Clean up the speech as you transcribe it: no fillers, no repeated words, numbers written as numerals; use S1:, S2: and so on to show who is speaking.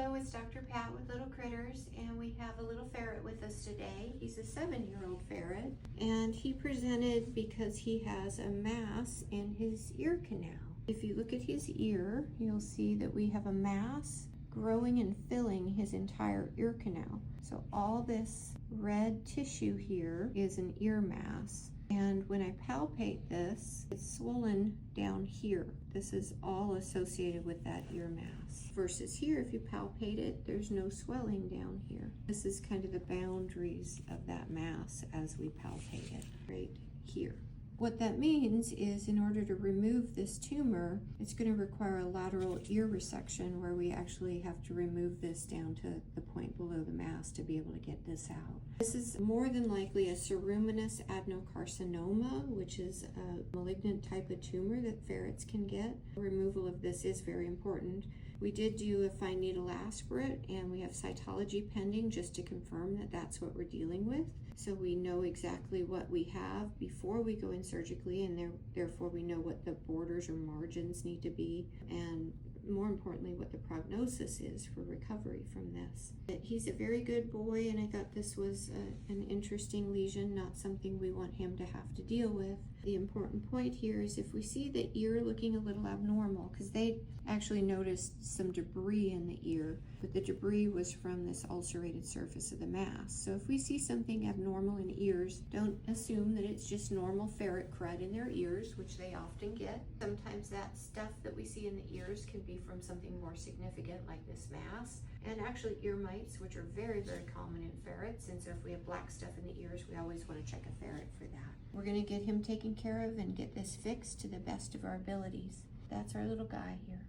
S1: Hello, it's Dr. Pat with Little Critters, and we have a little ferret with us today. He's a 7-year-old ferret, and he presented because he has a mass in his ear canal. If you look at his ear, you'll see that we have a mass growing and filling his entire ear canal. So all this red tissue here is an ear mass. And when I palpate this, it's swollen down here. This is all associated with that ear mass. Versus here, if you palpate it, there's no swelling down here. This is kind of the boundaries of that mass as we palpate it, right here. What that means is in order to remove this tumor, it's going to require a lateral ear resection where we actually have to remove this down to the point below the mass to be able to get this out. This is more than likely a ceruminous adenocarcinoma, which is a malignant type of tumor that ferrets can get. Removal of this is very important. We did do a fine needle aspirate, and we have cytology pending just to confirm that that's what we're dealing with. So we know exactly what we have before we go in surgically, and therefore we know what the borders or margins need to be, and more importantly, what the prognosis is for recovery from this. He's a very good boy, and I thought this was an interesting lesion, not something we want him to have to deal with. The important point here is if we see the ear looking a little abnormal, because they actually noticed some debris in the ear, but the debris was from this ulcerated surface of the mass. So if we see something abnormal in ears, don't assume that it's just normal ferret crud in their ears, which they often get. Sometimes that stuff that we see in the ears can be from something more significant like this mass, and actually ear mites, which are very, very common in ferrets. And so if we have black stuff in the ears, we always want to check a ferret for that. We're going to get him taken care of and get this fixed to the best of our abilities. That's our little guy here.